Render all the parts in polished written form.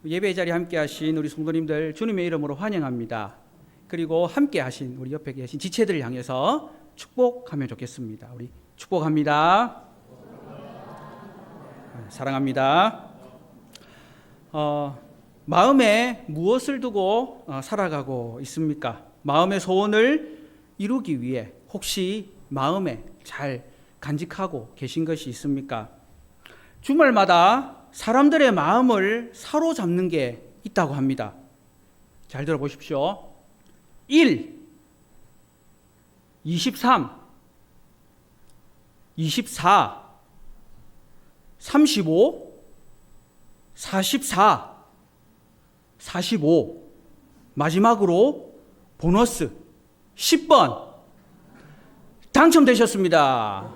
예배 자리에 함께 하신 우리 성도님들 주님의 이름으로 환영합니다. 그리고 함께 하신 우리 옆에 계신 지체들을 향해서 축복하면 좋겠습니다. 우리 축복합니다. 사랑합니다. 마음에 무엇을 두고 살아가고 있습니까? 마음의 소원을 이루기 위해 혹시 마음에 잘 간직하고 계신 것이 있습니까? 주말마다 사람들의 마음을 사로잡는 게 있다고 합니다. 잘 들어보십시오. 1, 23, 24, 35, 44, 45, 마지막으로 보너스 10번 당첨되셨습니다.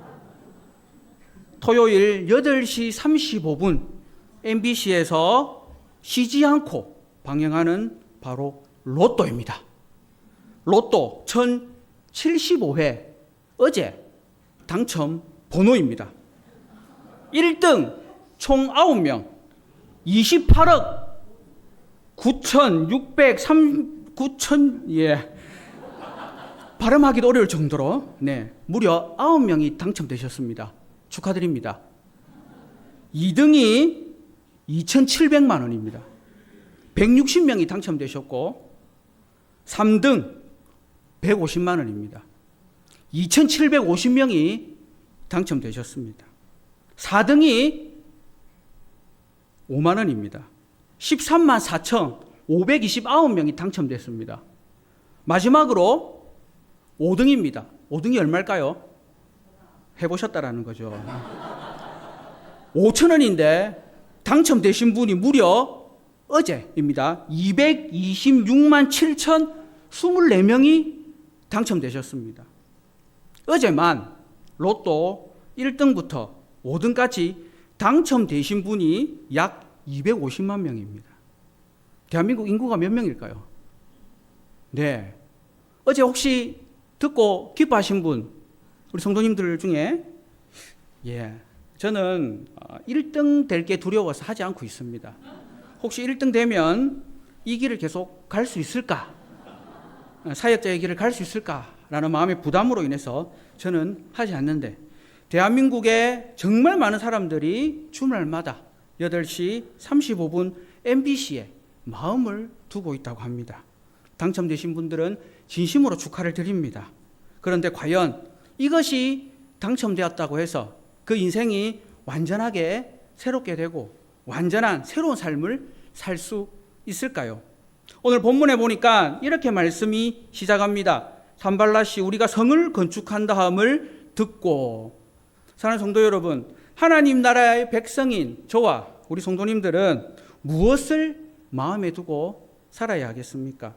토요일 8시 35분 MBC에서 쉬지 않고 방영하는 바로 로또입니다. 로또 1075회 어제 당첨 번호입니다. 1등 총 9명 28억 9,603 발음하기도 어려울 정도로 무려 9명이 당첨되셨습니다. 축하드립니다. 2등이 2,700만 원입니다. 160명이 당첨되셨고 3등 150만 원입니다. 2,750명이 당첨되셨습니다. 4등이 5만 원입니다. 13만 4,529명이 당첨됐습니다. 마지막으로 5등입니다. 5등이 얼마일까요? 해보셨다라는 거죠. 5천 원인데 당첨되신 분이 무려 어제입니다. 226만 7,024명이 당첨되셨습니다. 어제만 로또 1등부터 5등까지 당첨되신 분이 약 250만 명입니다. 대한민국 인구가 몇 명일까요? 네. 어제 혹시 듣고 기뻐하신 분, 우리 성도님들 중에 저는 1등 될 게 두려워서 하지 않고 있습니다. 혹시 1등 되면 이 길을 계속 갈 수 있을까? 사역자의 길을 갈 수 있을까라는 마음의 부담으로 인해서 저는 하지 않는데, 대한민국에 정말 많은 사람들이 주말마다 8시 35분 MBC에 마음을 두고 있다고 합니다. 당첨되신 분들은 진심으로 축하를 드립니다. 그런데 과연 이것이 당첨되었다고 해서 그 인생이 완전하게 새롭게 되고 완전한 새로운 삶을 살 수 있을까요? 오늘 본문에 보니까 이렇게 말씀이 시작합니다. 산발랏이 우리가 성을 건축한 다음을 듣고. 사랑하는 성도 여러분, 하나님 나라의 백성인 저와 우리 성도님들은 무엇을 마음에 두고 살아야 하겠습니까?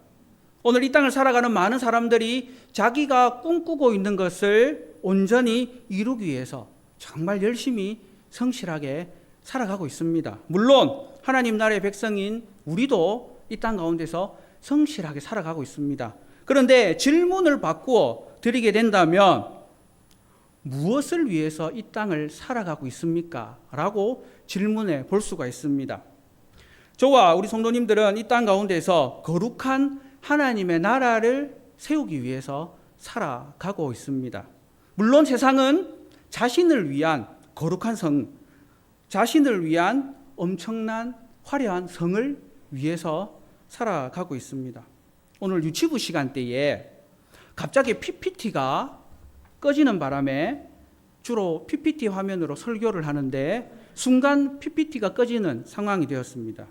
오늘 이 땅을 살아가는 많은 사람들이 자기가 꿈꾸고 있는 것을 온전히 이루기 위해서 정말 열심히 성실하게 살아가고 있습니다. 물론 하나님 나라의 백성인 우리도 이 땅 가운데서 성실하게 살아가고 있습니다. 그런데 질문을 바꾸어 드리게 된다면 무엇을 위해서 이 땅을 살아가고 있습니까? 라고 질문해 볼 수가 있습니다. 저와 우리 성도님들은 이 땅 가운데서 거룩한 하나님의 나라를 세우기 위해서 살아가고 있습니다. 물론 세상은 자신을 위한 거룩한 성, 자신을 위한 엄청난 화려한 성을 위해서 살아가고 있습니다. 오늘 유치부 시간대에 갑자기 PPT가 꺼지는 바람에 주로 PPT 화면으로 설교를 하는데 순간 PPT가 꺼지는 상황이 되었습니다.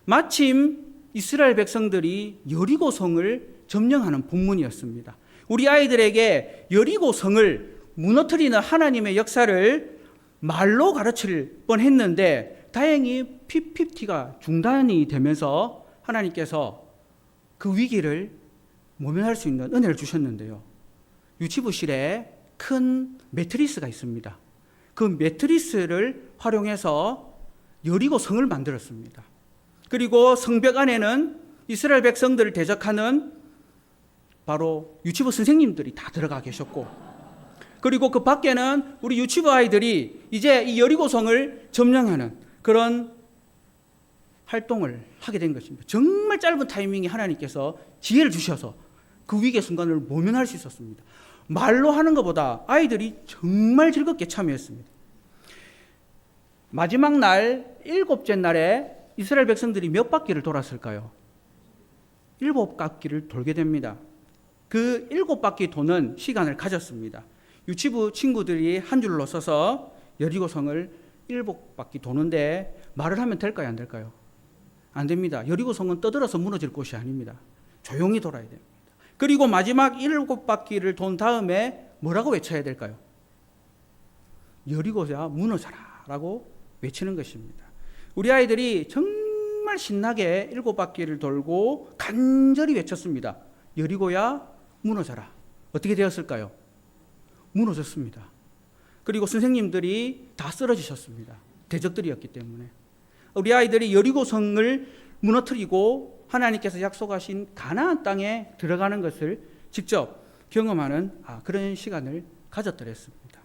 마침 이스라엘 백성들이 여리고성을 점령하는 본문이었습니다. 우리 아이들에게 여리고성을 무너뜨리는 하나님의 역사를 말로 가르칠 뻔했는데 다행히 PPT가 중단이 되면서 하나님께서 그 위기를 모면할 수 있는 은혜를 주셨는데요. 유치부실에 큰 매트리스가 있습니다. 그 매트리스를 활용해서 여리고성을 만들었습니다. 그리고 성벽 안에는 이스라엘 백성들을 대적하는 바로 유치부 선생님들이 다 들어가 계셨고, 그리고 그 밖에는 우리 유치부 아이들이 이제 이 여리고성을 점령하는 그런 활동을 하게 된 것입니다. 정말 짧은 타이밍에 하나님께서 지혜를 주셔서 그 위기의 순간을 모면할 수 있었습니다. 말로 하는 것보다 아이들이 정말 즐겁게 참여했습니다. 마지막 날, 7째 날에 이스라엘 백성들이 몇 바퀴를 돌았을까요? 7바퀴를 돌게 됩니다. 그 7바퀴 도는 시간을 가졌습니다. 유치부 친구들이 한 줄로 서서 여리고성을 7바퀴 도는데 말을 하면 될까요? 안 될까요? 안 됩니다. 여리고성은 떠들어서 무너질 곳이 아닙니다. 조용히 돌아야 됩니다. 그리고 마지막 7바퀴를 돈 다음에 뭐라고 외쳐야 될까요? 여리고야 무너져라 라고 외치는 것입니다. 우리 아이들이 정말 신나게 7바퀴를 돌고 간절히 외쳤습니다. 여리고야 무너져라. 어떻게 되었을까요? 무너졌습니다. 그리고 선생님들이 다 쓰러지셨습니다. 대적들이었기 때문에. 우리 아이들이 여리고성을 무너뜨리고 하나님께서 약속하신 가나안 땅에 들어가는 것을 직접 경험하는 그런 시간을 가졌더랬습니다.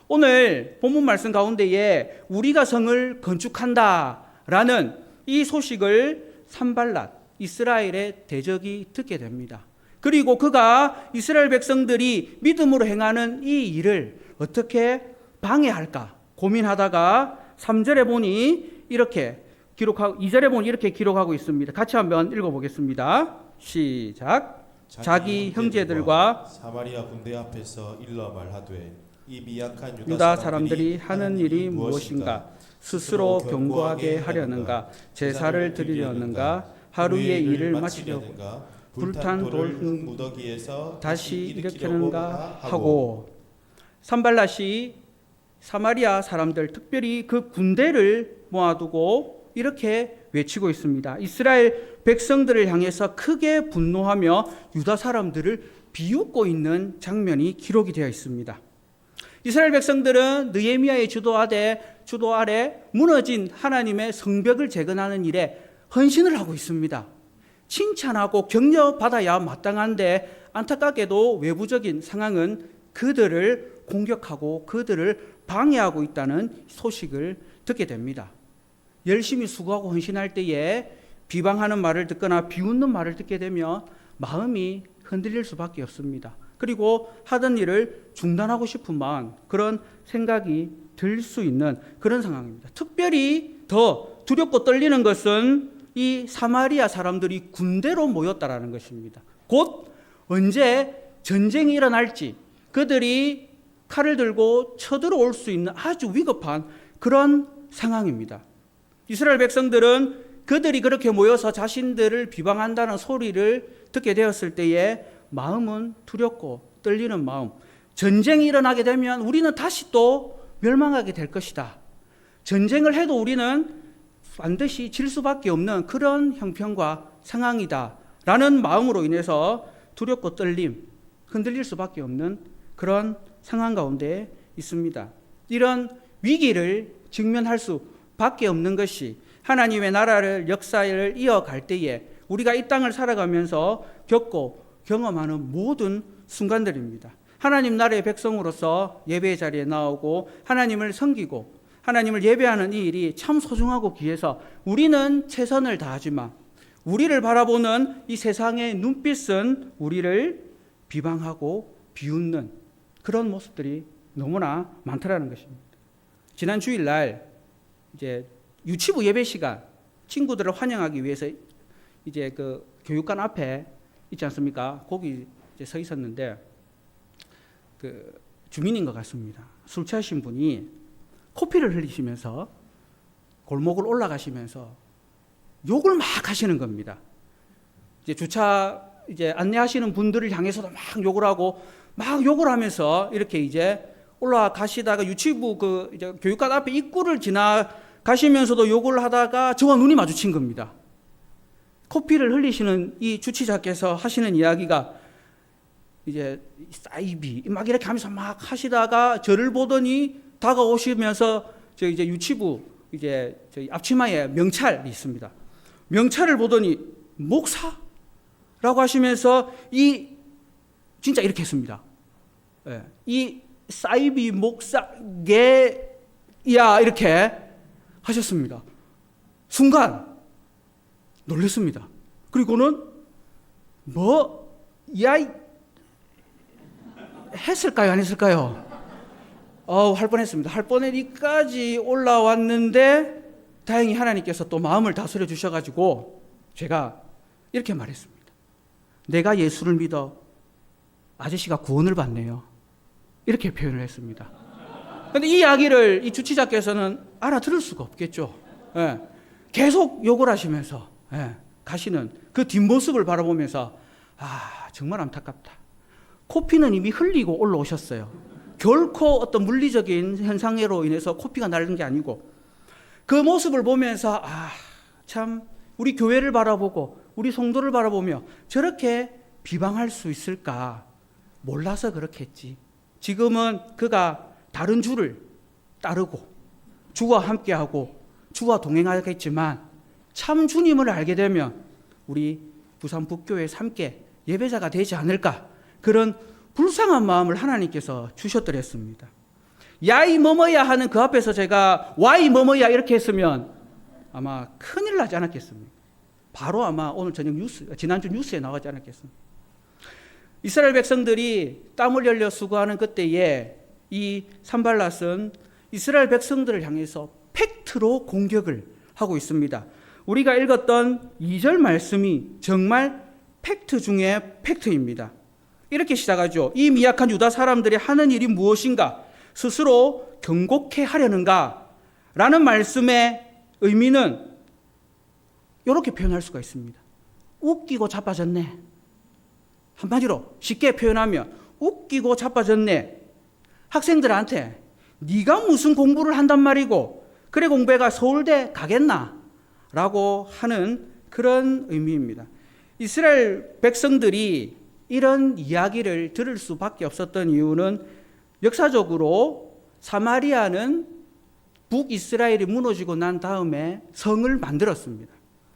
오늘 본문 말씀 가운데에 우리가 성을 건축한다라는 이 소식을 산발랏 이스라엘의 대적이 듣게 됩니다. 그리고 그가 이스라엘 백성들이 믿음으로 행하는 이 일을 어떻게 방해할까 고민하다가 3절에 보니 이렇게 기록하고 2절에 보니 이렇게 기록하고 있습니다. 같이 한번 읽어보겠습니다. 시작. 자기 형제들과 사마리아 군대 앞에서 일러 말하되 이 미약한 유다 사람들이 하는 일이 무엇인가? 스스로 견고하게 하려는가? 제사를 드리려는가? 하루의 일을 마치려고 불탄 돌 무더기에서 다시 일으키는가 하고. 산발랏이 사마리아 사람들, 특별히 그 군대를 모아두고 이렇게 외치고 있습니다. 이스라엘 백성들을 향해서 크게 분노하며 유다 사람들을 비웃고 있는 장면이 기록이 되어 있습니다. 이스라엘 백성들은 느헤미야의 주도 아래 무너진 하나님의 성벽을 재건하는 일에 헌신을 하고 있습니다. 칭찬하고 격려받아야 마땅한데 안타깝게도 외부적인 상황은 그들을 공격하고 그들을 방해하고 있다는 소식을 듣게 됩니다. 열심히 수고하고 헌신할 때에 비방하는 말을 듣거나 비웃는 말을 듣게 되면 마음이 흔들릴 수밖에 없습니다. 그리고 하던 일을 중단하고 싶은 마음, 그런 생각이 들 수 있는 그런 상황입니다. 특별히 더 두렵고 떨리는 것은 이 사마리아 사람들이 군대로 모였다라는 것입니다. 곧 언제 전쟁이 일어날지 그들이 칼을 들고 쳐들어올 수 있는 아주 위급한 그런 상황입니다. 이스라엘 백성들은 그들이 그렇게 모여서 자신들을 비방한다는 소리를 듣게 되었을 때에 마음은 두렵고 떨리는 마음, 전쟁이 일어나게 되면 우리는 다시 또 멸망하게 될 것이다. 전쟁을 해도 우리는 반드시 질 수밖에 없는 그런 형편과 상황이다 라는 마음으로 인해서 두렵고 떨림, 흔들릴 수밖에 없는 그런 상황 가운데 있습니다. 이런 위기를 직면할 수밖에 없는 것이 하나님의 나라를 역사를 이어갈 때에 우리가 이 땅을 살아가면서 겪고 경험하는 모든 순간들입니다. 하나님 나라의 백성으로서 예배의 자리에 나오고 하나님을 섬기고 하나님을 예배하는 이 일이 참 소중하고 귀해서 우리는 최선을 다하지만 우리를 바라보는 이 세상의 눈빛은 우리를 비방하고 비웃는 그런 모습들이 너무나 많더라는 것입니다. 지난 주일날 이제 유치부 예배 시간 친구들을 환영하기 위해서 이제 그 교육관 앞에 있지 않습니까? 거기 이제 서 있었는데 그 주민인 것 같습니다. 술 취하신 분이 코피를 흘리시면서 골목을 올라가시면서 욕을 막 하시는 겁니다. 이제 주차 이제 안내하시는 분들을 향해서도 막 욕을 하고 막 욕을 하면서 이렇게 이제 올라가시다가 유치부 그 이제 교육관 앞에 입구를 지나가시면서도 욕을 하다가 저와 눈이 마주친 겁니다. 코피를 흘리시는 이 주치자께서 하시는 이야기가 이제 사이비 막 이렇게 하면서 막 하시다가 저를 보더니 다가오시면서 저 이제 유치부 이제 저희 앞치마에 명찰이 있습니다. 명찰을 보더니 목사라고 하시면서 이 진짜 이렇게 했습니다. 예, 이 사이비 목사 개야 이렇게 하셨습니다. 순간 놀랐습니다. 그리고는 했을까요? 안 했을까요? 할 뻔했습니다. 할 뻔해리까지 올라왔는데 다행히 하나님께서 또 마음을 다스려 주셔가지고 제가 이렇게 말했습니다. 내가 예수를 믿어 아저씨가 구원을 받네요. 이렇게 표현을 했습니다. 그런데 이 이야기를 이 주치자께서는 알아들을 수가 없겠죠. 예. 계속 욕을 하시면서 가시는 그 뒷모습을 바라보면서 정말 안타깝다. 코피는 이미 흘리고 올라오셨어요. 결코 어떤 물리적인 현상으로 인해서 코피가 나는 게 아니고 그 모습을 보면서 참 우리 교회를 바라보고 우리 성도를 바라보며 저렇게 비방할 수 있을까 몰라서 그렇게 했지. 지금은 그가 다른 주를 따르고 주와 함께하고 주와 동행하겠지만 참 주님을 알게 되면 우리 부산 북교회에서 함께 예배자가 되지 않을까, 그런 불쌍한 마음을 하나님께서 주셨더랬습니다. 야이 뭐뭐야 하는 그 앞에서 제가 와이 뭐뭐야 이렇게 했으면 아마 큰일 나지 않았겠습니까? 바로 아마 오늘 저녁 지난주 뉴스에 나오지 않았겠습니까? 이스라엘 백성들이 땀을 흘려 수고하는 그때에 이 산발랏은 이스라엘 백성들을 향해서 팩트로 공격을 하고 있습니다. 우리가 읽었던 2절 말씀이 정말 팩트 중에 팩트입니다. 이렇게 시작하죠. 이 미약한 유다 사람들이 하는 일이 무엇인가? 스스로 경고케 하려는가? 라는 말씀의 의미는 이렇게 표현할 수가 있습니다. 웃기고 자빠졌네. 한마디로 쉽게 표현하면 웃기고 자빠졌네. 학생들한테 네가 무슨 공부를 한단 말이고 그래 공부해가 서울대 가겠나? 라고 하는 그런 의미입니다. 이스라엘 백성들이 이런 이야기를 들을 수밖에 없었던 이유는 역사적으로 사마리아는 북이스라엘이 무너지고 난 다음에 성을 만들었습니다.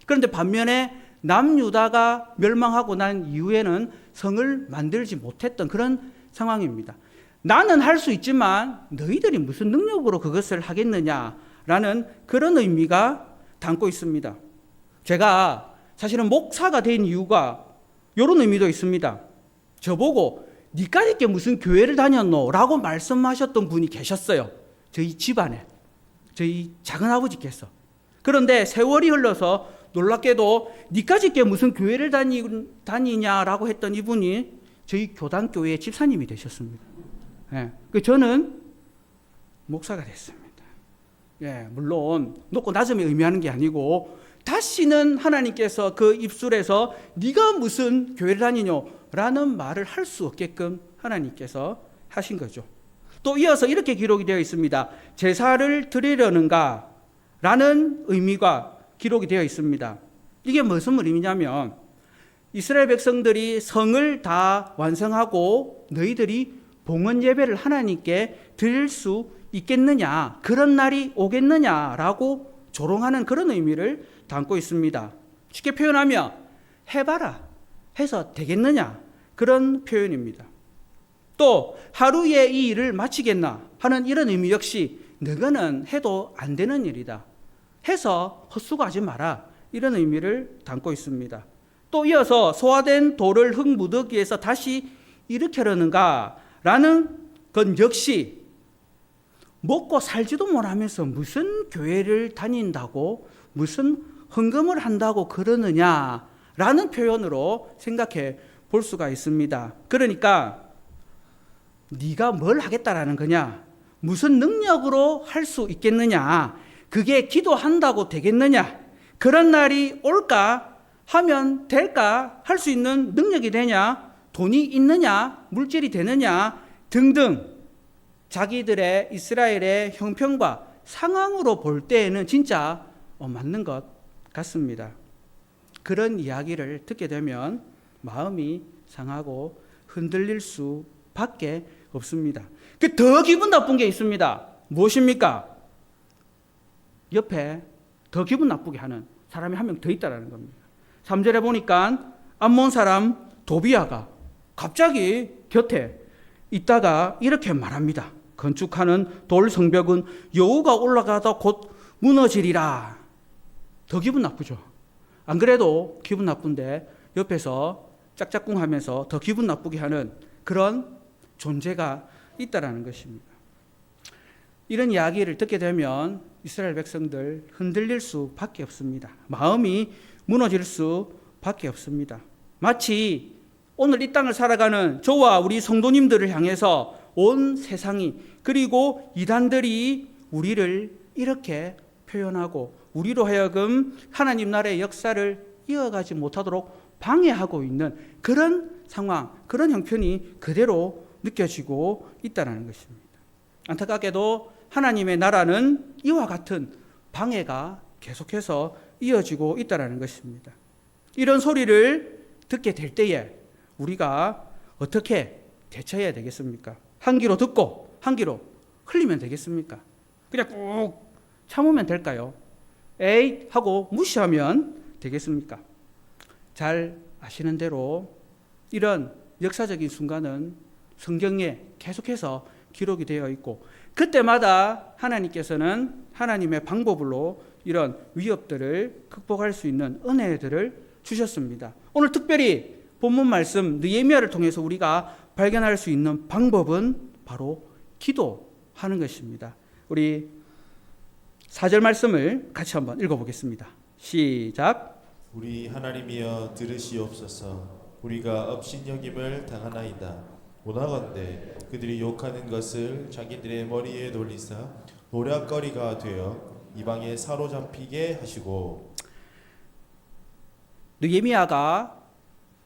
그런데 반면에 남유다가 멸망하고 난 이후에는 성을 만들지 못했던 그런 상황입니다. 나는 할 수 있지만 너희들이 무슨 능력으로 그것을 하겠느냐라는 그런 의미가 담고 있습니다. 제가 사실은 목사가 된 이유가 이런 의미도 있습니다. 저보고 니까지 게 무슨 교회를 다녔노? 라고 말씀하셨던 분이 계셨어요. 저희 집안에, 저희 작은아버지께서. 그런데 세월이 흘러서 놀랍게도 니까지 게 무슨 교회를 다니냐라고 했던 이분이 저희 교단교회 집사님이 되셨습니다. 저는 목사가 됐습니다. 물론 높고 낮음에 의미하는 게 아니고 다시는 하나님께서 그 입술에서 네가 무슨 교회를 다니뇨라는 말을 할 수 없게끔 하나님께서 하신 거죠. 또 이어서 이렇게 기록이 되어 있습니다. 제사를 드리려는가 라는 의미가 기록이 되어 있습니다. 이게 무슨 의미냐면 이스라엘 백성들이 성을 다 완성하고 너희들이 봉헌 예배를 하나님께 드릴 수 있겠느냐, 그런 날이 오겠느냐라고 조롱하는 그런 의미를 담고 있습니다. 쉽게 표현하면 해봐라 해서 되겠느냐, 그런 표현입니다. 또 하루에 이 일을 마치겠나 하는 이런 의미 역시 너희는 해도 안 되는 일이다 해서 헛수고하지 마라, 이런 의미를 담고 있습니다. 또 이어서 소화된 돌을 흙무더기에서 다시 일으키려는가 라는 건 역시 먹고 살지도 못하면서 무슨 교회를 다닌다고 무슨 헌금을 한다고 그러느냐라는 표현으로 생각해 볼 수가 있습니다. 그러니까 네가 뭘 하겠다라는 거냐, 무슨 능력으로 할 수 있겠느냐, 그게 기도한다고 되겠느냐, 그런 날이 올까 하면 될까, 할 수 있는 능력이 되냐, 돈이 있느냐, 물질이 되느냐 등등 자기들의 이스라엘의 형편과 상황으로 볼 때에는 진짜 맞는 것 같습니다. 그런 이야기를 듣게 되면 마음이 상하고 흔들릴 수밖에 없습니다. 더 기분 나쁜 게 있습니다. 무엇입니까? 옆에 더 기분 나쁘게 하는 사람이 한 명 더 있다는 겁니다. 3절에 보니까 암몬 사람 도비아가 갑자기 곁에 있다가 이렇게 말합니다. 건축하는 돌 성벽은 여우가 올라가다 곧 무너지리라. 더 기분 나쁘죠. 안 그래도 기분 나쁜데 옆에서 짝짝꿍 하면서 더 기분 나쁘게 하는 그런 존재가 있다라는 것입니다. 이런 이야기를 듣게 되면 이스라엘 백성들 흔들릴 수밖에 없습니다. 마음이 무너질 수밖에 없습니다. 마치 오늘 이 땅을 살아가는 저와 우리 성도님들을 향해서 온 세상이 그리고 이단들이 우리를 이렇게 표현하고 우리로 하여금 하나님 나라의 역사를 이어가지 못하도록 방해하고 있는 그런 상황, 그런 형편이 그대로 느껴지고 있다는 것입니다. 안타깝게도 하나님의 나라는 이와 같은 방해가 계속해서 이어지고 있다는 것입니다. 이런 소리를 듣게 될 때에 우리가 어떻게 대처해야 되겠습니까? 한 귀로 듣고 한 귀로 흘리면 되겠습니까? 그냥 꾹 참으면 될까요? 에이 하고 무시하면 되겠습니까? 잘 아시는 대로 이런 역사적인 순간은 성경에 계속해서 기록이 되어 있고 그때마다 하나님께서는 하나님의 방법으로 이런 위협들을 극복할 수 있는 은혜들을 주셨습니다. 오늘 특별히 본문 말씀 느헤미야를 통해서 우리가 발견할 수 있는 방법은 바로 기도하는 것입니다. 우리 4절 말씀을 같이 한번 읽어보겠습니다. 시작. 우리 하나님이여 들으시옵소서. 우리가 업신여김을 당하나이다. 원하건대 그들이 욕하는 것을 자기들의 머리에 돌리사 노략거리가 되어 이방에 사로잡히게 하시고. 느헤미야가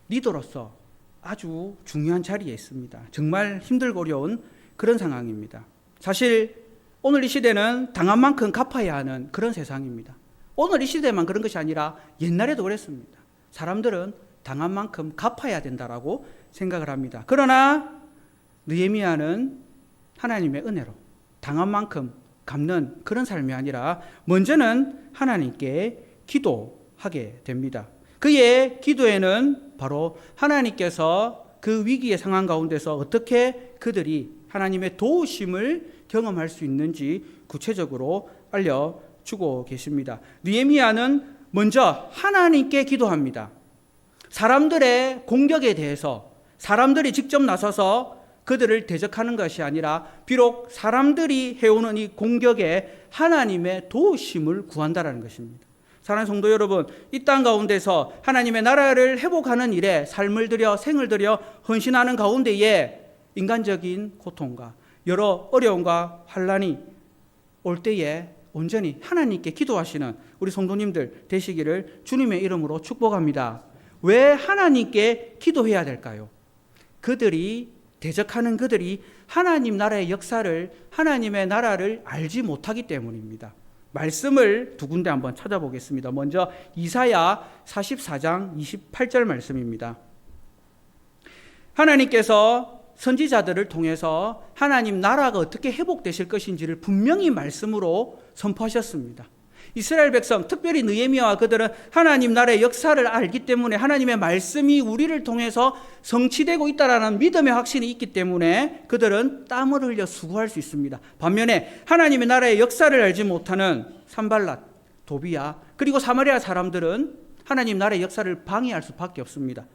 리더로서 아주 중요한 자리에 있습니다. 정말 힘들고 어려운 그런 상황입니다. 사실 오늘 이 시대는 당한 만큼 갚아야 하는 그런 세상입니다. 오늘 이 시대만 그런 것이 아니라 옛날에도 그랬습니다. 사람들은 당한 만큼 갚아야 된다라고 생각을 합니다. 그러나 느헤미야는 하나님의 은혜로 당한 만큼 갚는 그런 삶이 아니라 먼저는 하나님께 기도하게 됩니다. 그의 기도에는 바로 하나님께서 그 위기의 상황 가운데서 어떻게 그들이 하나님의 도우심을 경험할 수 있는지 구체적으로 알려주고 계십니다. 느헤미야는 먼저 하나님께 기도합니다. 사람들의 공격에 대해서 사람들이 직접 나서서 그들을 대적하는 것이 아니라 비록 사람들이 해오는 이 공격에 하나님의 도우심을 구한다는 것입니다. 사랑하는 성도 여러분, 이 땅 가운데서 하나님의 나라를 회복하는 일에 삶을 들여 생을 들여 헌신하는 가운데에 인간적인 고통과 여러 어려움과 환난이 올 때에 온전히 하나님께 기도하시는 우리 성도님들 되시기를 주님의 이름으로 축복합니다. 왜 하나님께 기도해야 될까요? 그들이 대적하는 그들이 하나님 나라의 역사를 하나님의 나라를 알지 못하기 때문입니다. 말씀을 두 군데 한번 찾아보겠습니다. 먼저 이사야 44장 28절 말씀입니다. 하나님께서 선지자들을 통해서 하나님 나라가 어떻게 회복되실 것인지를 분명히 말씀으로 선포하셨습니다. 이스라엘 백성, 특별히 느헤미야와 그들은 하나님 나라의 역사를 알기 때문에 하나님의 말씀이 우리를 통해서 성취되고 있다라는 믿음의 확신이 있기 때문에 그들은 땀을 흘려 수고할 수 있습니다. 반면에 하나님의 나라의 역사를 알지 못하는 산발랏, 도비야, 그리고 사마리아 사람들은 하나님 나라의 역사를 방해할 수밖에 없습니다.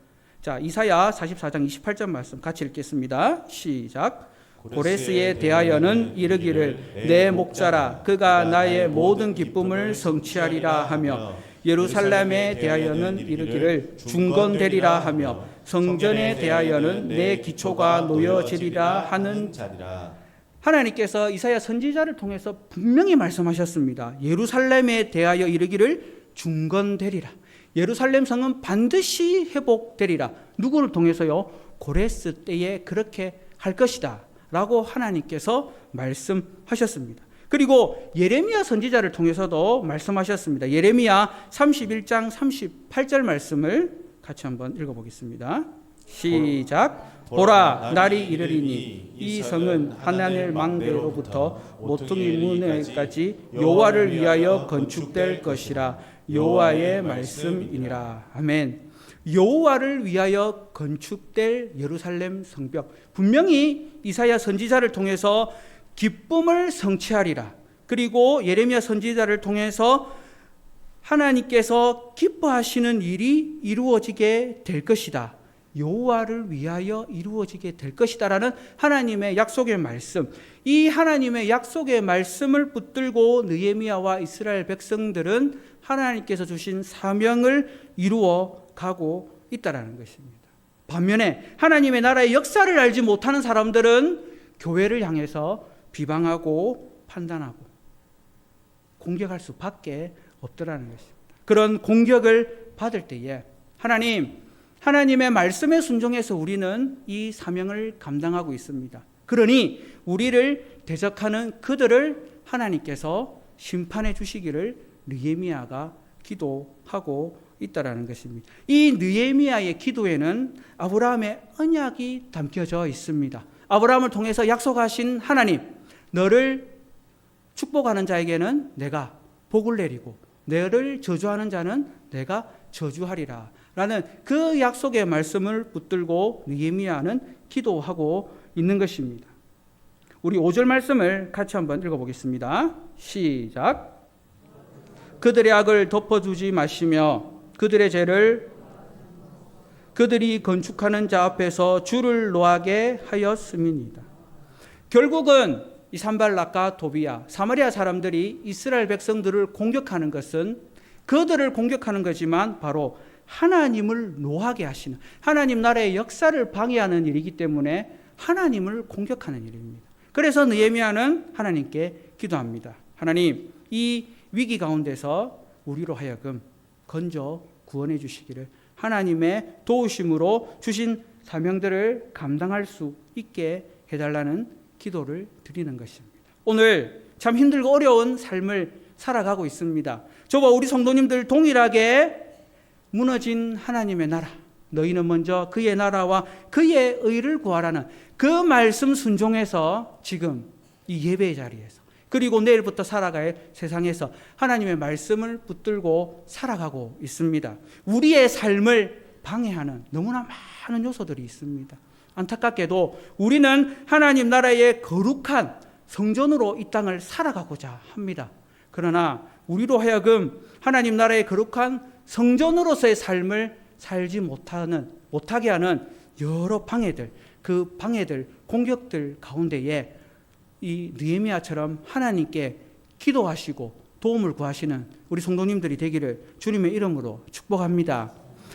자, 이사야 44장 28절 말씀 같이 읽겠습니다. 시작. 고레스에 대하여는 이르기를 내 목자라 그가 나의 모든 기쁨을 성취하리라 하며 예루살렘에 대하여는 이르기를 중건되리라 하며 성전에 대하여는 내 기초가 놓여지리라 하는 자리라. 하나님께서 이사야 선지자를 통해서 분명히 말씀하셨습니다. 예루살렘에 대하여 이르기를 중건되리라. 예루살렘 성은 반드시 회복되리라. 누구를 통해서요? 고레스 때에 그렇게 할 것이다 라고 하나님께서 말씀하셨습니다. 그리고 예레미야 선지자를 통해서도 말씀하셨습니다. 예레미야 31장 38절 말씀을 같이 한번 읽어보겠습니다. 시작. 보라, 날이 이르리니 이 성은 하나님의 망대로부터 모퉁이 문에까지 여호와를 위하여 건축될 것이라. 여호와의 말씀이니라. 아멘. 여호와를 위하여 건축될 예루살렘 성벽, 분명히 이사야 선지자를 통해서 기쁨을 성취하리라. 그리고 예레미야 선지자를 통해서 하나님께서 기뻐하시는 일이 이루어지게 될 것이다. 여호와를 위하여 이루어지게 될 것이다라는 하나님의 약속의 말씀. 이 하나님의 약속의 말씀을 붙들고 느헤미야와 이스라엘 백성들은 하나님께서 주신 사명을 이루어 가고 있다라는 것입니다. 반면에 하나님의 나라의 역사를 알지 못하는 사람들은 교회를 향해서 비방하고 판단하고 공격할 수밖에 없더라는 것입니다. 그런 공격을 받을 때에 하나님의 말씀에 순종해서 우리는 이 사명을 감당하고 있습니다. 그러니 우리를 대적하는 그들을 하나님께서 심판해 주시기를 느헤미야가 기도하고 있다라는 것입니다. 이 느헤미야의 기도에는 아브라함의 언약이 담겨져 있습니다. 아브라함을 통해서 약속하신 하나님, 너를 축복하는 자에게는 내가 복을 내리고 너를 저주하는 자는 내가 저주하리라 라는 그 약속의 말씀을 붙들고 느헤미야는 기도하고 있는 것입니다. 우리 5절 말씀을 같이 한번 읽어보겠습니다. 시작. 그들의 악을 덮어주지 마시며 그들의 죄를 그들이 건축하는 자 앞에서 줄을 놓게 하였음이니이다. 결국은 이 산발락과 도비야, 사마리아 사람들이 이스라엘 백성들을 공격하는 것은 그들을 공격하는 거지만 바로 하나님을 노하게 하시는, 하나님 나라의 역사를 방해하는 일이기 때문에 하나님을 공격하는 일입니다. 그래서 느헤미야는 하나님께 기도합니다. 하나님, 이 위기 가운데서 우리로 하여금 건져 구원해 주시기를, 하나님의 도우심으로 주신 사명들을 감당할 수 있게 해달라는 기도를 드리는 것입니다. 오늘 참 힘들고 어려운 삶을 살아가고 있습니다. 저와 우리 성도님들 동일하게 무너진 하나님의 나라, 너희는 먼저 그의 나라와 그의 의를 구하라는 그 말씀 순종해서 지금 이 예배의 자리에서, 그리고 내일부터 살아갈 세상에서 하나님의 말씀을 붙들고 살아가고 있습니다. 우리의 삶을 방해하는 너무나 많은 요소들이 있습니다. 안타깝게도 우리는 하나님 나라의 거룩한 성전으로 이 땅을 살아가고자 합니다. 그러나 우리로 하여금 하나님 나라의 거룩한 성전으로서의 삶을 살지 못하게 하는 여러 방해들, 그 방해들, 공격들 가운데에 이 느헤미야처럼 하나님께 기도하시고 도움을 구하시는 우리 성도님들이 되기를 주님의 이름으로 축복합니다.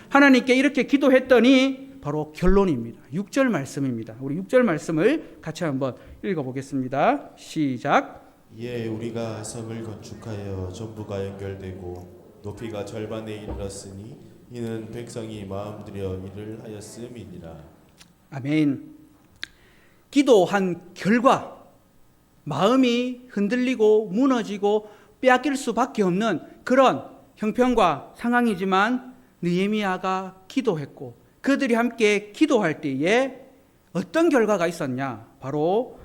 하나님께 이렇게 기도했더니 바로 결론입니다. 6절 말씀입니다. 우리 6절 말씀을 같이 한번 읽어보겠습니다. 시작. 이에 우리가 성을 건축하여 전부가 연결되고 높이가 절반에 이르렀으니 이는 백성이 마음들여 일을 하였음이니라. 아멘. 기도한 결과 마음이 흔들리고 무너지고 빼앗길 수밖에 없는 그런 형편과 상황이지만 느헤미야가 기도했고 그들이 함께 기도할 때에 어떤 결과가 있었냐? 바로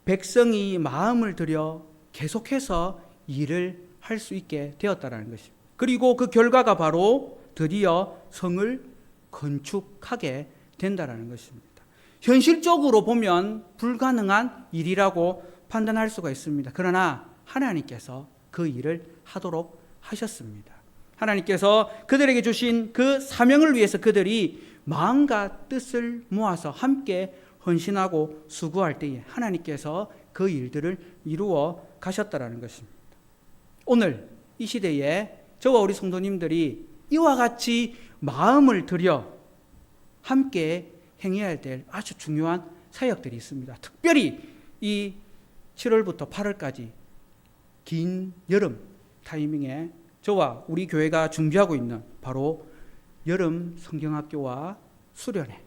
백성이 마음을 들여 계속해서 일을 할 수 있게 되었다는 것입니다. 그리고 그 결과가 바로 드디어 성을 건축하게 된다는 것입니다. 현실적으로 보면 불가능한 일이라고 판단할 수가 있습니다. 그러나 하나님께서 그 일을 하도록 하셨습니다. 하나님께서 그들에게 주신 그 사명을 위해서 그들이 마음과 뜻을 모아서 함께 헌신하고 수고할 때에 하나님께서 그 일들을 이루어 가셨다는 것입니다. 오늘 이 시대에 저와 우리 성도님들이 이와 같이 마음을 들여 함께 행해야 될 아주 중요한 사역들이 있습니다. 특별히 이 7월부터 8월까지 긴 여름 타이밍에 저와 우리 교회가 준비하고 있는 바로 여름 성경학교와 수련회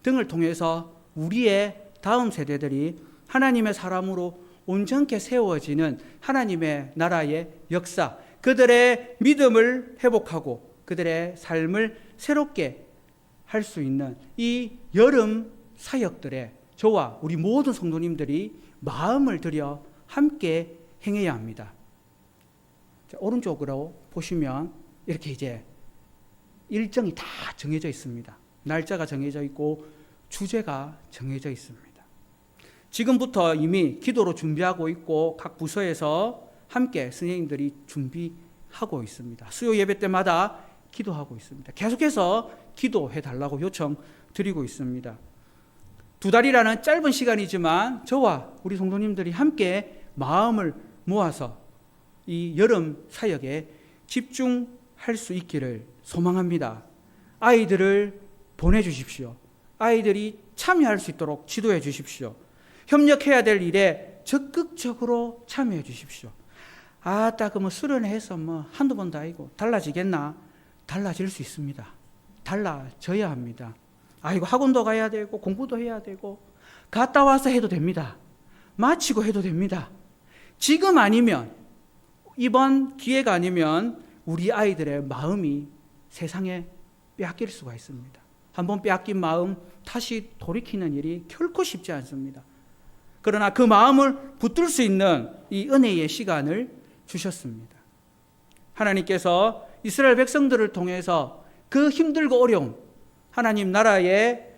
등을 통해서 우리의 다음 세대들이 하나님의 사람으로 온전케 세워지는 하나님의 나라의 역사, 그들의 믿음을 회복하고 그들의 삶을 새롭게 할 수 있는 이 여름 사역들에 저와 우리 모든 성도님들이 마음을 들여 함께 행해야 합니다. 자, 오른쪽으로 보시면 이렇게 이제 일정이 다 정해져 있습니다. 날짜가 정해져 있고 주제가 정해져 있습니다. 지금부터 이미 기도로 준비하고 있고 각 부서에서 함께 선생님들이 준비하고 하고 있습니다. 수요 예배 때마다 기도하고 있습니다. 계속해서 기도해 달라고 요청드리고 있습니다. 2달이라는 짧은 시간이지만 저와 우리 성도님들이 함께 마음을 모아서 이 여름 사역에 집중할 수 있기를 소망합니다. 아이들을 보내주십시오. 아이들이 참여할 수 있도록 지도해 주십시오. 협력해야 될 일에 적극적으로 참여해 주십시오. 아따 그 뭐 수련회에서 뭐 한두 번도 아니고 달라지겠나? 달라질 수 있습니다. 달라져야 합니다. 아이고 학원도 가야 되고 공부도 해야 되고 갔다 와서 해도 됩니다. 마치고 해도 됩니다. 지금 아니면 이번 기회가 아니면 우리 아이들의 마음이 세상에 빼앗길 수가 있습니다. 한번 빼앗긴 마음 다시 돌이키는 일이 결코 쉽지 않습니다. 그러나 그 마음을 붙들 수 있는 이 은혜의 시간을 주셨습니다. 하나님께서 이스라엘 백성들을 통해서 그 힘들고 어려운 하나님 나라의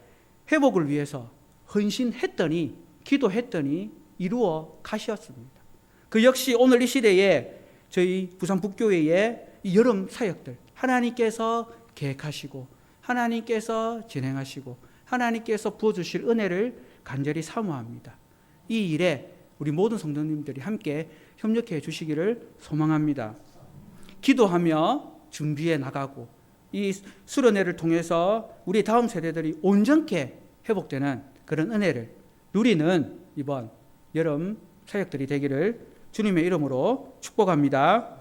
회복을 위해서 헌신했더니 기도했더니 이루어 가셨습니다. 그 역시 오늘 이 시대에 저희 부산 북교회의 이 여름 사역들 하나님께서 계획하시고 하나님께서 진행하시고 하나님께서 부어주실 은혜를 간절히 사모합니다. 이 일에 우리 모든 성도님들이 함께 협력해 주시기를 소망합니다. 기도하며 준비해 나가고 이 수련회를 통해서 우리 다음 세대들이 온전케 회복되는 그런 은혜를 누리는 이번 여름 사역들이 되기를 주님의 이름으로 축복합니다.